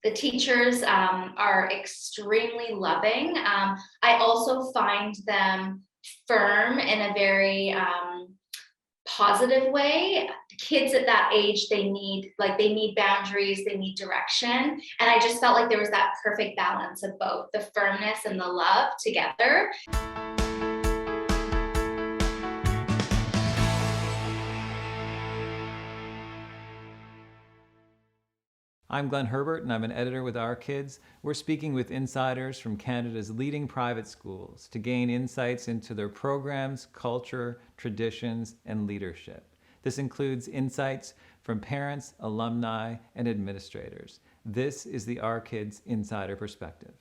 The teachers are extremely loving. I also find them firm in a very positive way. Kids at that age, they need boundaries, they need direction. And I just felt like there was that perfect balance of both the firmness and the love together. I'm Glenn Herbert, and I'm an editor with Our Kids. We're speaking with insiders from Canada's leading private schools to gain insights into their programs, culture, traditions, and leadership. This includes insights from parents, alumni, and administrators. This is the Our Kids Insider Perspective.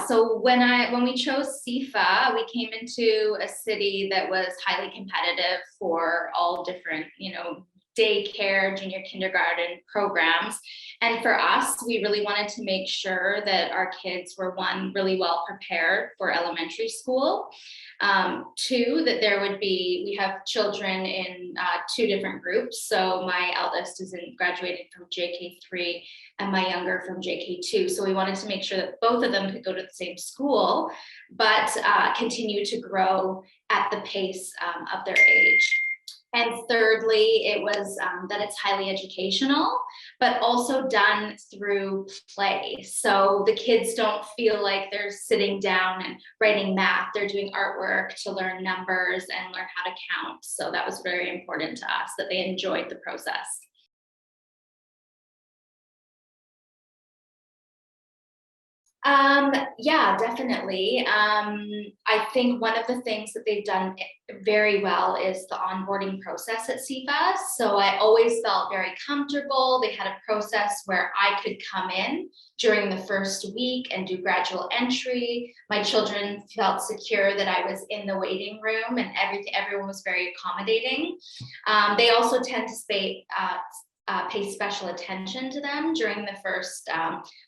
So when we chose CEFA, we came into a city that was highly competitive for all different, daycare, junior kindergarten programs. And for us, we really wanted to make sure that our kids were, one, really well prepared for elementary school. Two, that we have children in two different groups. So my eldest graduated from JK3 and my younger from JK2. So we wanted to make sure that both of them could go to the same school, but continue to grow at the pace of their age. And thirdly, it was that it's highly educational, but also done through play. So the kids don't feel like they're sitting down and writing math. They're doing artwork to learn numbers and learn how to count. So that was very important to us, that they enjoyed the process. Yeah, definitely. I think one of the things that they've done very well is the onboarding process at CEFA. So I always felt very comfortable. They had a process where I could come in during the first week and do gradual entry. My children felt secure that I was in the waiting room, and everyone was very accommodating. They also tend to pay special attention to them during the first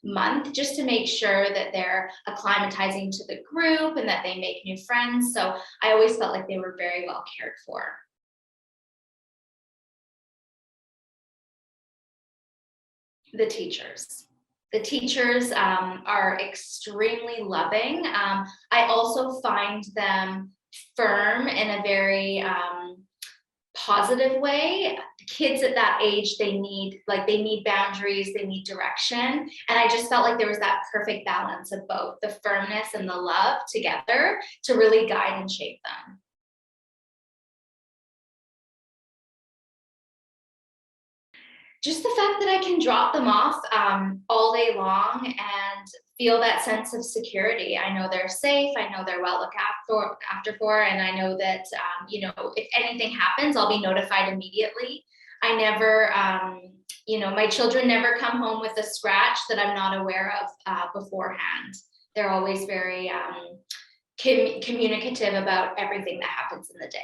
month, just to make sure that they're acclimatizing to the group and that they make new friends. So I always felt like they were very well cared for. The teachers. The teachers are extremely loving. I also find them firm in a very positive way. Kids at that age, they need boundaries, they need direction. And I just felt like there was that perfect balance of both the firmness and the love together to really guide and shape them. Just the fact that I can drop them off all day long and feel that sense of security. I know they're safe. I know they're well looked after for, and I know that if anything happens, I'll be notified immediately. I never, my children never come home with a scratch that I'm not aware of beforehand. They're always very communicative about everything that happens in the day.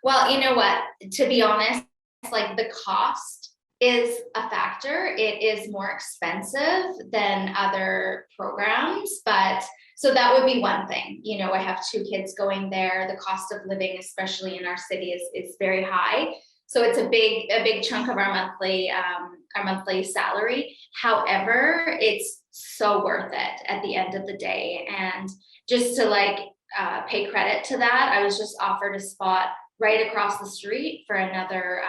Well, you know what? To be honest, like the cost is a factor. It is more expensive than other programs, but so that would be one thing. I have two kids going there. The cost of living, especially in our city, is very high. So it's a big chunk of our monthly salary. However, it's so worth it at the end of the day. And just to pay credit to that, I was just offered a spot right across the street for another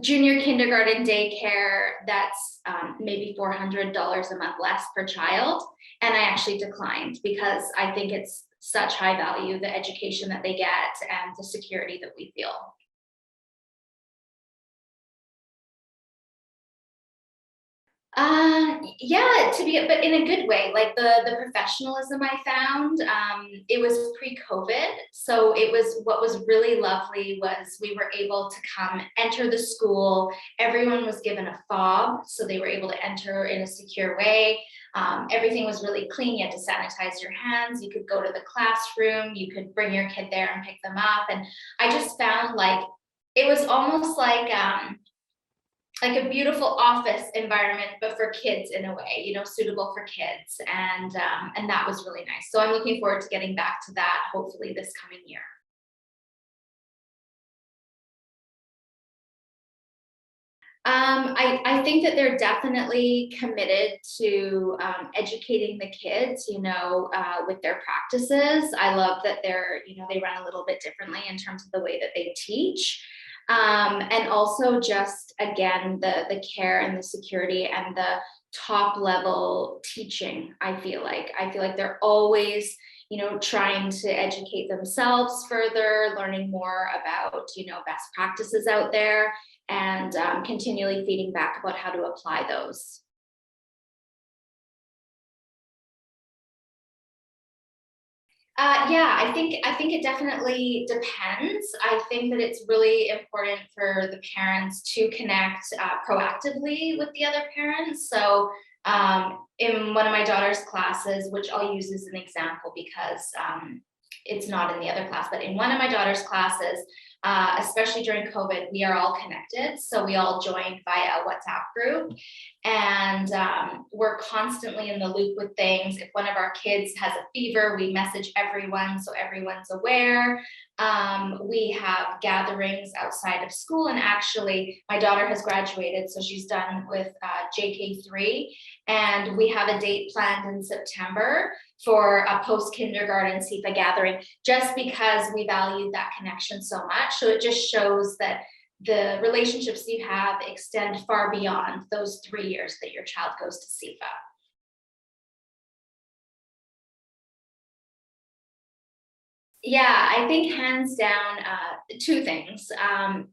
junior kindergarten daycare that's maybe $400 a month less per child. And I actually declined because I think it's such high value, the education that they get and the security that we feel. But in a good way, like the professionalism I found, it was pre-COVID. So what was really lovely was we were able to enter the school. Everyone was given a fob, so they were able to enter in a secure way. Everything was really clean. You had to sanitize your hands. You could go to the classroom. You could bring your kid there and pick them up. And I just found it was almost like, like a beautiful office environment, but for kids in a way, you know, suitable for kids. And that was really nice. So I'm looking forward to getting back to that, hopefully this coming year. I think that they're definitely committed to educating the kids, you know, with their practices. I love that they run a little bit differently in terms of the way that they teach. And also just, again, the care and the security and the top level teaching, I feel like they're always, you know, trying to educate themselves further, learning more about, you know, best practices out there, and continually feeding back about how to apply those. Yeah, I think it definitely depends. I think that it's really important for the parents to connect proactively with the other parents. So in one of my daughter's classes, which I'll use as an example because it's not in the other class, but in one of my daughter's classes, especially during COVID, we are all connected. So we all joined via a WhatsApp group, and we're constantly in the loop with things. If one of our kids has a fever, we message everyone so everyone's aware. We have gatherings outside of school, and actually my daughter has graduated, so she's done with JK3, and we have a date planned in September for a post-kindergarten CEFA gathering, just because we valued that connection so much. So it just shows that the relationships you have extend far beyond those 3 years that your child goes to CEFA. Yeah, I think hands down, two things, and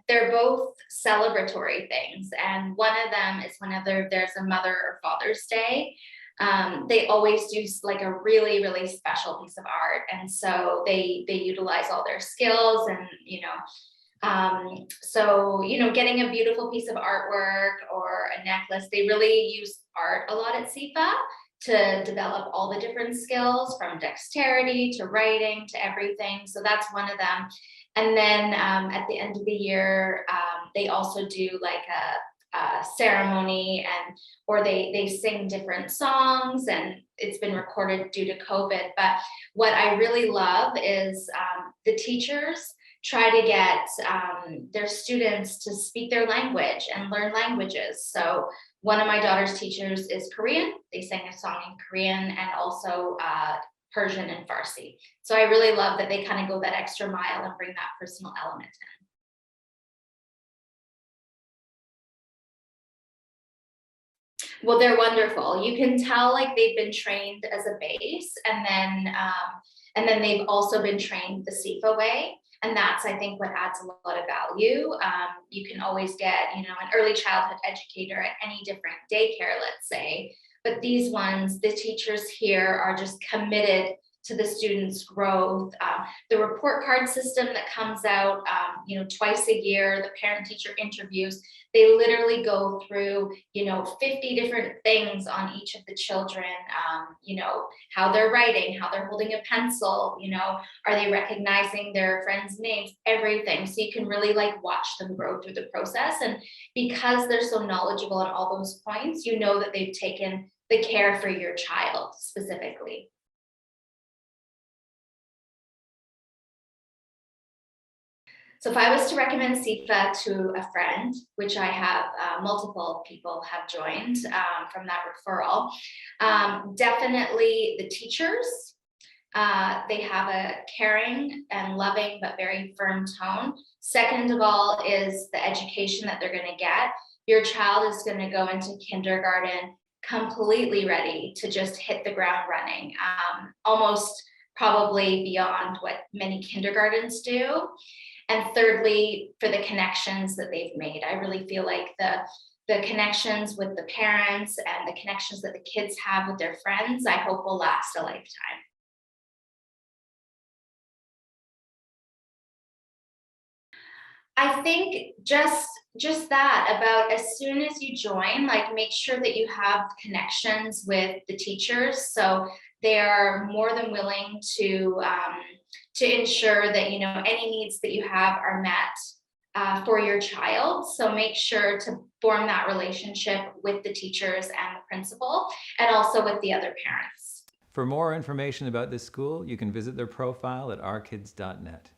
they're both celebratory things. And one of them is whenever there's a Mother or Father's Day, they always do like a really, really special piece of art, and so they utilize all their skills, and so getting a beautiful piece of artwork or a necklace, they really use art a lot at CEFA to develop all the different skills, from dexterity to writing to everything. So that's one of them. And then at the end of the year, they also do like a ceremony, and or they sing different songs, and it's been recorded due to COVID. But what I really love is the teachers try to get their students to speak their language and learn languages. So one of my daughter's teachers is Korean. They sang a song in Korean, and also Persian and Farsi. So I really love that they kind of go that extra mile and bring that personal element in. Well, they're wonderful. You can tell like they've been trained as a base, and then they've also been trained the CEFA way. And that's, I think, what adds a lot of value. You can always get, an early childhood educator at any different daycare, let's say, but these ones, the teachers here are just committed to the students' growth. The report card system that comes out, twice a year, the parent-teacher interviews, they literally go through, 50 different things on each of the children, how they're writing, how they're holding a pencil, are they recognizing their friends' names, everything. So you can really like watch them grow through the process. And because they're so knowledgeable on all those points, you know that they've taken the care for your child specifically. So if I was to recommend CEFA to a friend, which I have, multiple people have joined from that referral, definitely the teachers. They have a caring and loving but very firm tone. Second of all is the education that they're going to get. Your child is going to go into kindergarten completely ready to just hit the ground running, almost probably beyond what many kindergartens do. And thirdly, for the connections that they've made, I really feel like the connections with the parents and the connections that the kids have with their friends, I hope will last a lifetime. I think just that, about as soon as you join, like make sure that you have connections with the teachers, so they are more than willing to ensure that any needs that you have are met for your child. So make sure to form that relationship with the teachers and the principal, and also with the other parents. For more information about this school, you can visit their profile at ourkids.net.